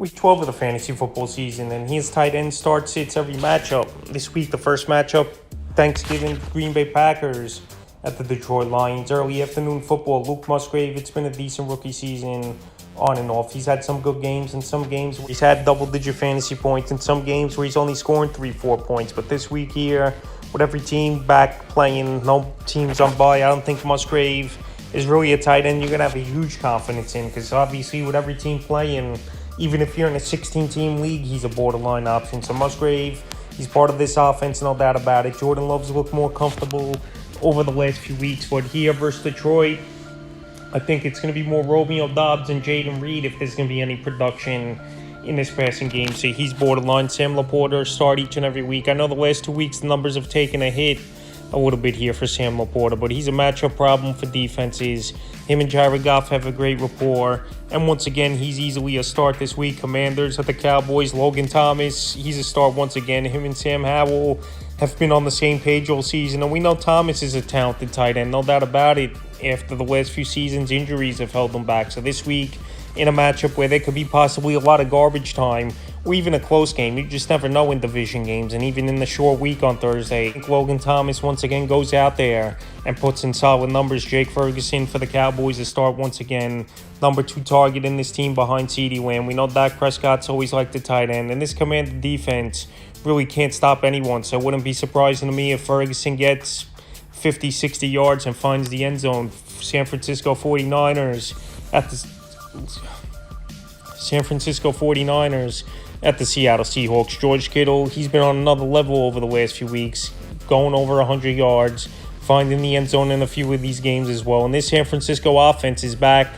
Week 12 of the fantasy football season, and his tight end sits every matchup. This week, the first matchup, Thanksgiving, Green Bay Packers at the Detroit Lions. Early afternoon football, Luke Musgrave, it's been a decent rookie season on and off. He's had some good games, and some games where he's had double-digit fantasy points, and some games where he's only scoring 3-4 points. But this week here, with every team back playing, no teams on bye, I don't think Musgrave is really a tight end you're going to have a huge confidence in, because obviously with every team playing, even if you're in a 16-team league, he's a borderline option. So Musgrave, he's part of this offense, no doubt about it. Jordan Love's looked more comfortable over the last few weeks, but here versus Detroit, I think it's going to be more Romeo Doubs and Jaden Reed if there's going to be any production in this passing game. So he's borderline. Sam Laporta start each and every week. I know the last 2 weeks the numbers have taken a hit a little bit here for Sam Laporta, but he's a matchup problem for defenses. Him and Jared Goff have a great rapport, and once again, he's easily a start this week. Commanders at the Cowboys, Logan Thomas, he's a start once again. Him and Sam Howell have been on the same page all season, and we know Thomas is a talented tight end, no doubt about it. After the last few seasons, injuries have held him back. So this week, in a matchup where there could be possibly a lot of garbage time, or even a close game, you just never know in division games, and even in the short week on Thursday, I think Logan Thomas once again goes out there and puts in solid numbers. Jake Ferguson for the Cowboys to start once again, number 2 target in this team behind CeeDee Lamb. We know Dak Prescott's always liked the tight end, and this Commander defense really can't stop anyone, so it wouldn't be surprising to me if Ferguson gets 50, 60 yards and finds the end zone. San Francisco 49ers at the Seattle Seahawks. George Kittle, he's been on another level over the last few weeks, going over 100 yards, finding the end zone in a few of these games as well. And this San Francisco offense is back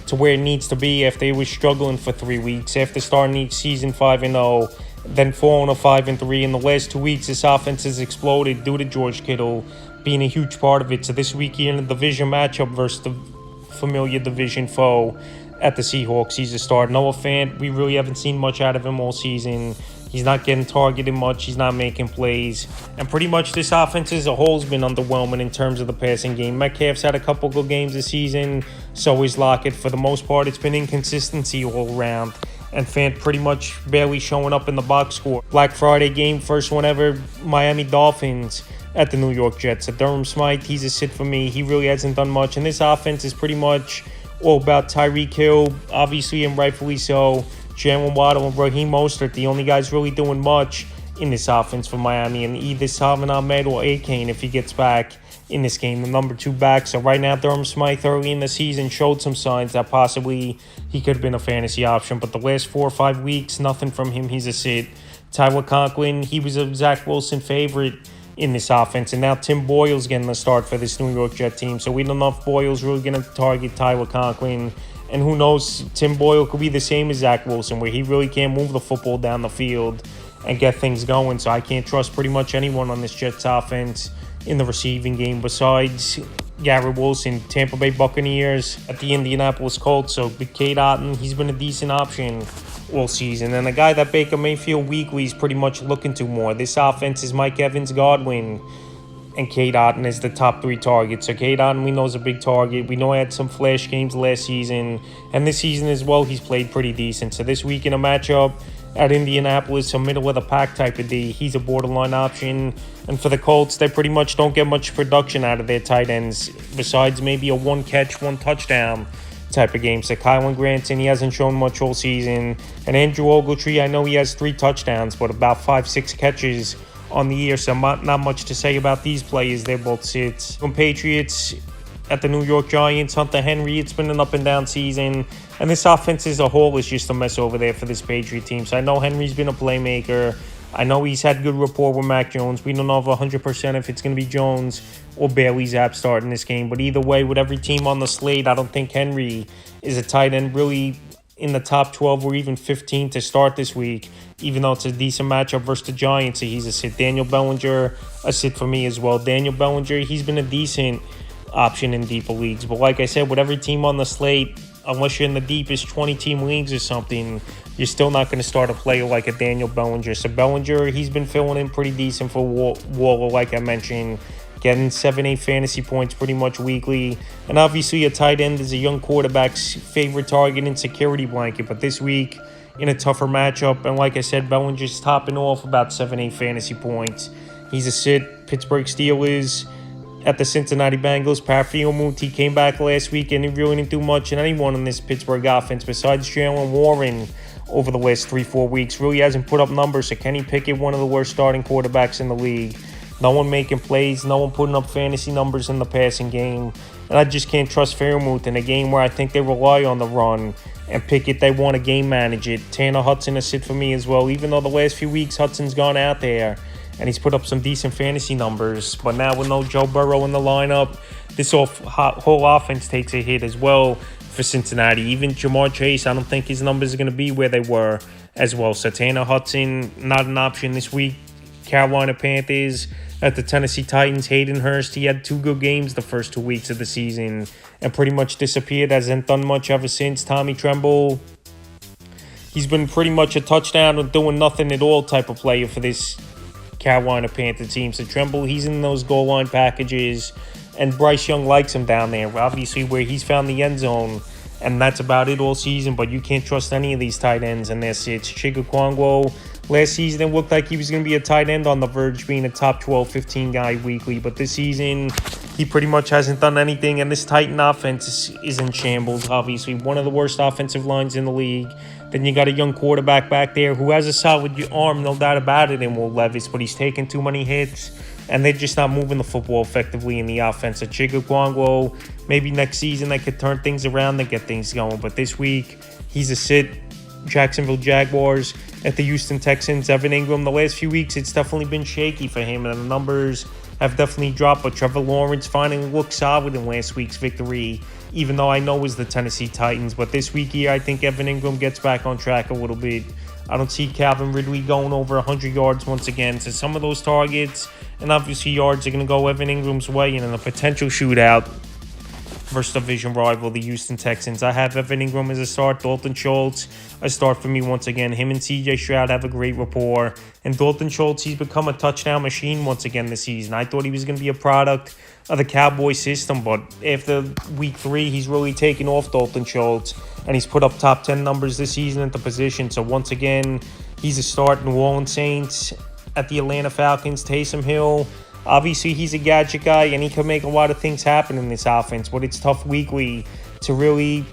to where it needs to be after it was struggling for 3 weeks, after starting each season 5-0, then falling to 5-3. In the last 2 weeks, this offense has exploded due to George Kittle being a huge part of it. So this week here in the division matchup versus the familiar division foe at the Seahawks, he's a start. Noah Fant, we really haven't seen much out of him all season. He's not getting targeted much. He's not making plays. And pretty much this offense as a whole has been underwhelming in terms of the passing game. Metcalf's had a couple good games this season. So is Lockett. For the most part, it's been inconsistency all around. And Fant pretty much barely showing up in the box score. Black Friday game, first one ever, Miami Dolphins at the New York Jets. So Durham Smythe, he's a sit for me. He really hasn't done much. And this offense is pretty much all about Tyreek Hill, obviously, and rightfully so. Jalen Waddle and Raheem Mostert, the only guys really doing much in this offense for Miami. And either Salvon Ahmed or Akane, if he gets back in this game, the number 2 back. So right now, Durham Smythe early in the season showed some signs that possibly he could have been a fantasy option. But the last 4 or 5 weeks, nothing from him. He's a sit. Tyler Conklin, he was a Zach Wilson favorite in this offense, and now Tim Boyle's getting the start for this New York Jet team. So we don't know if Boyle's really going to target Tyler Conklin, and who knows, Tim Boyle could be the same as Zach Wilson, where he really can't move the football down the field and get things going. So I can't trust pretty much anyone on this Jets offense in the receiving game besides Garrett Wilson. Tampa Bay Buccaneers at the Indianapolis Colts. So with Cade Otton, he's been a decent option all season. And a guy that Baker Mayfield weekly is pretty much looking to more. This offense is Mike Evans, Godwin, and Cade Otton is the top 3 targets. So Cade Otton, we know, is a big target. We know he had some flash games last season. And this season as well, he's played pretty decent. So this week in a matchup at Indianapolis, a middle-of-the-pack type of D, he's a borderline option. And for the Colts, they pretty much don't get much production out of their tight ends, besides maybe a 1-catch, 1-touchdown type of game. So Kylan Granson, he hasn't shown much all season. And Andrew Ogletree, I know he has 3 touchdowns, but about 5-6 catches on the year. So not much to say about these players. They're both sits. From Patriots at the New York Giants, Hunter Henry, it's been an up-and-down season. And this offense as a whole is just a mess over there for this Patriot team. So I know Henry's been a playmaker. I know he's had good rapport with Mac Jones. We don't know if 100% if it's going to be Jones or Bailey Zapp starting this game. But either way, with every team on the slate, I don't think Henry is a tight end really in the top 12 or even 15 to start this week, even though it's a decent matchup versus the Giants. So he's a sit. Daniel Bellinger, a sit for me as well. Daniel Bellinger, he's been a decent option in deeper leagues. But like I said, with every team on the slate, unless you're in the deepest 20-team leagues or something, you're still not going to start a player like a Daniel Bellinger. So Bellinger, he's been filling in pretty decent for Waller, like I mentioned, getting 7-8 fantasy points pretty much weekly. And obviously a tight end is a young quarterback's favorite target and security blanket. But this week, in a tougher matchup. And like I said, Bellinger's topping off about 7-8 fantasy points. He's a sit. Pittsburgh Steelers at the Cincinnati Bengals. Pat Freiermuth, he came back last week and he really didn't do much in anyone in this Pittsburgh offense besides Jalen Warren over the last 3-4 weeks. Really hasn't put up numbers. So Kenny Pickett, one of the worst starting quarterbacks in the league. No one making plays, no one putting up fantasy numbers in the passing game. And I just can't trust Freiermuth in a game where I think they rely on the run. And Pickett, they want to game manage it. Tanner Hudson a sit for me as well. Even though the last few weeks Hudson's gone out there and he's put up some decent fantasy numbers. But now with no Joe Burrow in the lineup, this whole offense takes a hit as well for Cincinnati. Even Jamar Chase, I don't think his numbers are going to be where they were as well. So Tanner Hudson, not an option this week. Carolina Panthers at the Tennessee Titans. Hayden Hurst, he had 2 good games the first 2 weeks of the season and pretty much disappeared. Hasn't done much ever since. Tommy Tremble, he's been pretty much a touchdown or doing nothing at all type of player for this Carolina Panther team. So Tremble, he's in those goal line packages, and Bryce Young likes him down there, obviously, where he's found the end zone, and that's about it all season. But you can't trust any of these tight ends, and that's it. Chigaquangwo, last season it looked like he was going to be a tight end on the verge being a top 12, 15 guy weekly, but this season he pretty much hasn't done anything, and this Titan offense is in shambles. Obviously, one of the worst offensive lines in the league. Then you got a young quarterback back there who has a solid arm, no doubt about it, in Will Levis, but he's taking too many hits, and they're just not moving the football effectively in the offense. So Chigaquangwo, maybe next season they could turn things around and get things going, but this week he's a sit. Jacksonville Jaguars at the Houston Texans. Evan Ingram, the last few weeks it's definitely been shaky for him, and the numbers have definitely dropped, but Trevor Lawrence finally looked solid in last week's victory, even though I know it was the Tennessee Titans. But this week here, I think Evan Ingram gets back on track a little bit. I don't see Calvin Ridley going over 100 yards once again. So some of those targets and obviously yards are going to go Evan Ingram's way, and in a potential shootout versus division rival, the Houston Texans. I have Evan Ingram as a start. Dalton Schultz, a start for me once again. Him and CJ Stroud have a great rapport. And Dalton Schultz, he's become a touchdown machine once again this season. I thought he was going to be a product of the Cowboy system, but after week 3, he's really taken off, Dalton Schultz, and he's put up top 10 numbers this season at the position. So once again, he's a start. New Orleans Saints at the Atlanta Falcons. Taysom Hill, obviously, he's a gadget guy, and he can make a lot of things happen in this offense, but it's tough weekly to really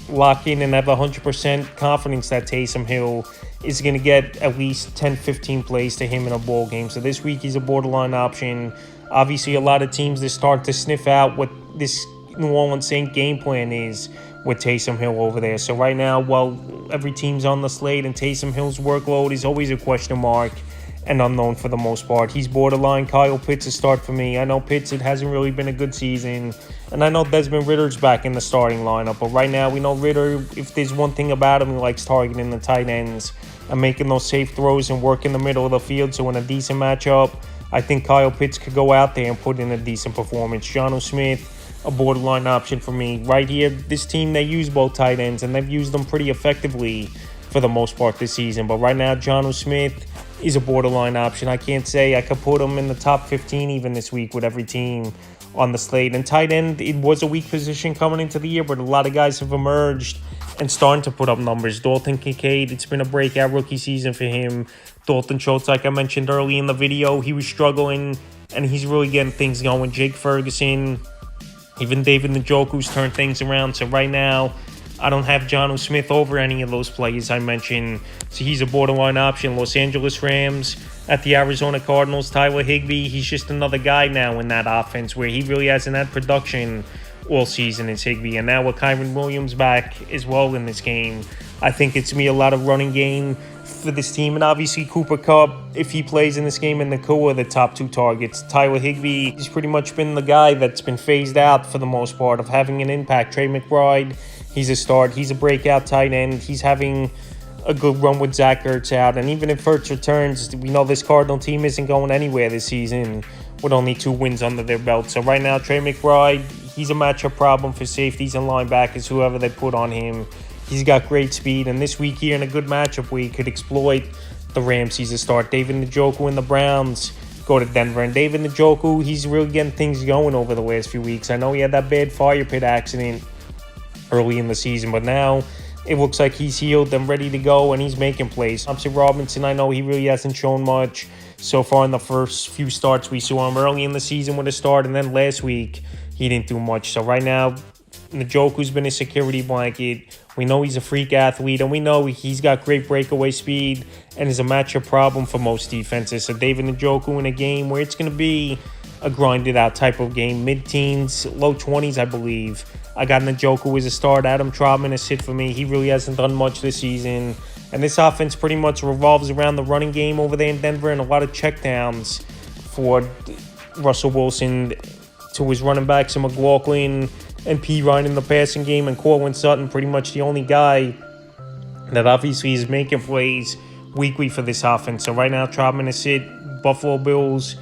lock in and have 100% confidence that Taysom Hill is going to get at least 10, 15 plays to him in a bowl game. So this week, he's a borderline option. Obviously, a lot of teams are starting to sniff out what this New Orleans Saints game plan is with Taysom Hill over there. So right now, while every team's on the slate and Taysom Hill's workload is always a question mark and unknown for the most part, he's borderline. Kyle Pitts a start for me. I know Pitts, it hasn't really been a good season, and I know Desmond Ritter's back in the starting lineup, but right now we know Ritter, if there's one thing about him, he likes targeting the tight ends and making those safe throws and work in the middle of the field. So in a decent matchup, I think Kyle Pitts could go out there and put in a decent performance. Jonnu Smith, a borderline option for me. Right here, this team, they use both tight ends, and they've used them pretty effectively for the most part this season. But right now, Jonnu Smith is a borderline option. I can't say I could put him in the top 15 even this week with every team on the slate. And tight end, it was a weak position coming into the year, but a lot of guys have emerged and starting to put up numbers. Dalton Kincaid, it's been a breakout rookie season for him. Dalton Schultz, like I mentioned early in the video, he was struggling, and he's really getting things going. Jake Ferguson, even David Njoku's turned things around. So right now, I don't have Jonnu Smith over any of those players I mentioned. So he's a borderline option. Los Angeles Rams at the Arizona Cardinals. Tyler Higbee, he's just another guy now in that offense where he really hasn't had production all season as Higbee. And now with Kyron Williams back as well in this game, I think it's going to be a lot of running game for this team. And obviously Cooper Kupp, if he plays in this game, and Nakua are the top 2 targets. Tyler Higbee, he's pretty much been the guy that's been phased out for the most part of having an impact. Trey McBride, he's a start. He's a breakout tight end. He's having a good run with Zach Ertz out. And even if Ertz returns, we know this Cardinal team isn't going anywhere this season with only 2 wins under their belt. So right now, Trey McBride, he's a matchup problem for safeties and linebackers, whoever they put on him. He's got great speed, and this week here in a good matchup where he could exploit the Rams, he's a start. David Njoku and the Browns go to Denver, and David Njoku, he's really getting things going over the last few weeks. I know he had that bad fire pit accident early in the season, but now it looks like he's healed and ready to go, and he's making plays. Thompson Robinson, I know he really hasn't shown much so far in the first few starts. We saw him early in the season with a start, and then last week he didn't do much. So right now, Njoku's been a security blanket. We know he's a freak athlete, and we know he's got great breakaway speed and is a matchup problem for most defenses. So David Njoku in a game where it's going to be a grinded out type of game, mid-teens, low 20s, I believe. I got Njoku as a start. Adam Trautman a sit for me. He really hasn't done much this season. And this offense pretty much revolves around the running game over there in Denver and a lot of checkdowns for Russell Wilson to his running backs, and McLaughlin and P. Ryan in the passing game, and Cortland Sutton pretty much the only guy that obviously is making plays weekly for this offense. So right now, Trautman is sit. Buffalo Bills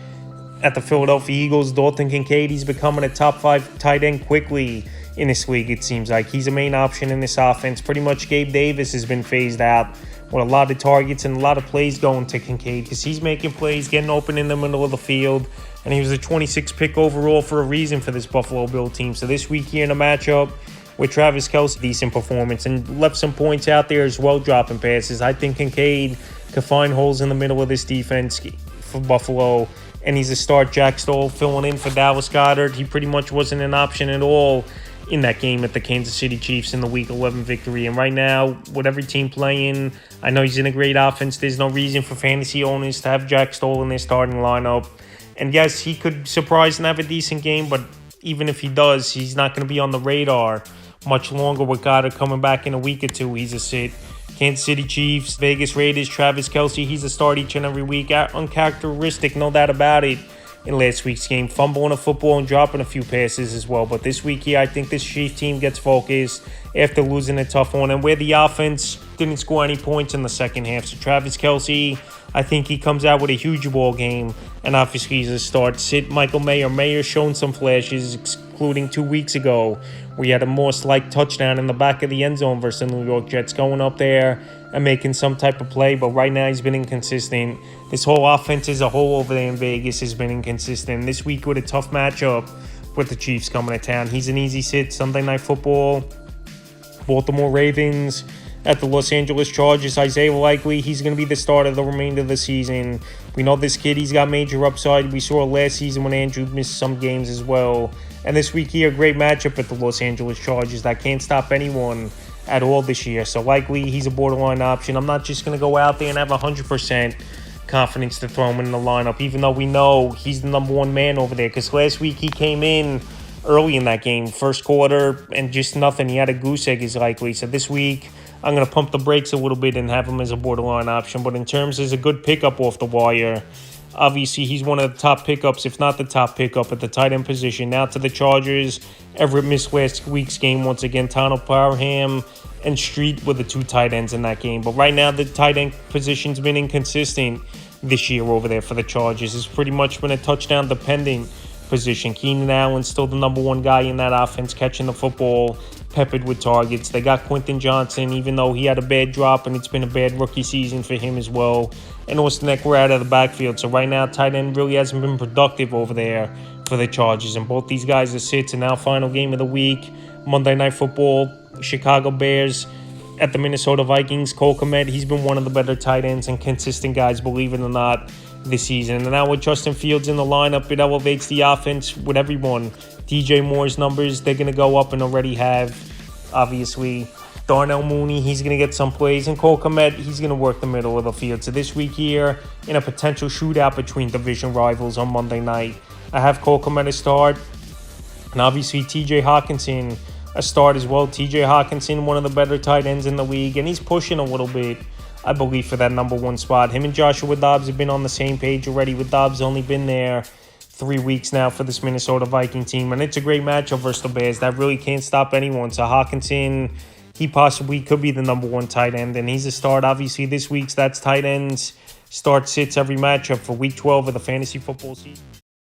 at the Philadelphia Eagles. Dalton Kincaid, he's becoming a top 5 tight end quickly in this league, it seems like. He's a main option in this offense. Pretty much Gabe Davis has been phased out with a lot of targets and a lot of plays going to Kincaid because he's making plays, getting open in the middle of the field, and he was a 26th pick overall for a reason for this Buffalo Bill team. So this week here in a matchup with Travis Kelce, decent performance, and left some points out there as well, dropping passes. I think Kincaid could find holes in the middle of this defense for Buffalo, and he's a start. Jack Stoll filling in for Dallas Goedert. He pretty much wasn't an option at all in that game at the Kansas City Chiefs in the Week 11 victory. And right now, with every team playing, I know he's in a great offense. There's no reason for fantasy owners to have Jack Stoll in their starting lineup. And yes, he could surprise and have a decent game, but even if he does, he's not going to be on the radar much longer with Goddard coming back in a week or two. He's a sit. Kansas City Chiefs, Vegas Raiders, Travis Kelce, he's a start each and every week. Uncharacteristic, no doubt about it, in last week's game, fumbling a football and dropping a few passes as well. But this week here, I think this Chiefs team gets focused after losing a tough one, and where the offense didn't score any points in the second half. So Travis Kelce, I think he comes out with a huge ball game, and obviously he's a start. Sit Michael Mayer. Mayer's shown some flashes, including 2 weeks ago, where he had a Morse-like touchdown in the back of the end zone versus the New York Jets, going up there and making some type of play. But right now he's been inconsistent. This whole offense as a whole over there in Vegas has been inconsistent. This week with a tough matchup with the Chiefs coming to town, he's an easy sit. Sunday Night Football, Baltimore Ravens at the Los Angeles Chargers. Isaiah Likely, he's going to be the starter the remainder of the season. We know this kid, he's got major upside. We saw last season when Andrew missed some games as well. And this week here, great matchup at the Los Angeles Chargers that can't stop anyone at all this year. So Likely, he's a borderline option. I'm not just going to go out there and have 100% confidence to throw him in the lineup, even though we know he's the number one man over there. Because last week he came in early in that game, first quarter, and just nothing. He had a goose egg is Likely. So this week, I'm going to pump the brakes a little bit and have him as a borderline option. But in terms of a good pickup off the wire, obviously he's one of the top pickups, if not the top pickup, at the tight end position. Now to the Chargers. Everett missed last week's game once again. Tano Parham and Street were the two tight ends in that game. But right now the tight end position's been inconsistent this year over there for the Chargers. It's pretty much been a touchdown dependent position. Keenan Allen's still the number one guy in that offense, catching the football, peppered with targets. They got Quentin Johnson, even though he had a bad drop, and it's been a bad rookie season for him as well. And Austin Eckler out of the backfield. So right now, tight end really hasn't been productive over there for the Chargers. And both these guys are sits. And now final game of the week, Monday Night Football, Chicago Bears at the Minnesota Vikings. Cole Kmet, he's been one of the better tight ends and consistent guys, believe it or not, this season. And now with Justin Fields in the lineup, it elevates the offense with everyone. DJ Moore's numbers, they're going to go up and already have, obviously. Darnell Mooney, he's going to get some plays. And Cole Kmet, he's going to work the middle of the field. So this week here, in a potential shootout between division rivals on Monday night, I have Cole Kmet a start. And obviously TJ Hawkinson a start as well. TJ Hawkinson, one of the better tight ends in the league. And he's pushing a little bit, I believe, for that number one spot. Him and Joshua Dobbs have been on the same page already, with Dobbs only been there 3 weeks now for this Minnesota Viking team. And it's a great matchup versus the Bears. That really can't stop anyone. So Hawkinson, he possibly could be the number one tight end. And he's a start. Obviously, this week's that's tight ends start sits every matchup for Week 12 of the fantasy football season.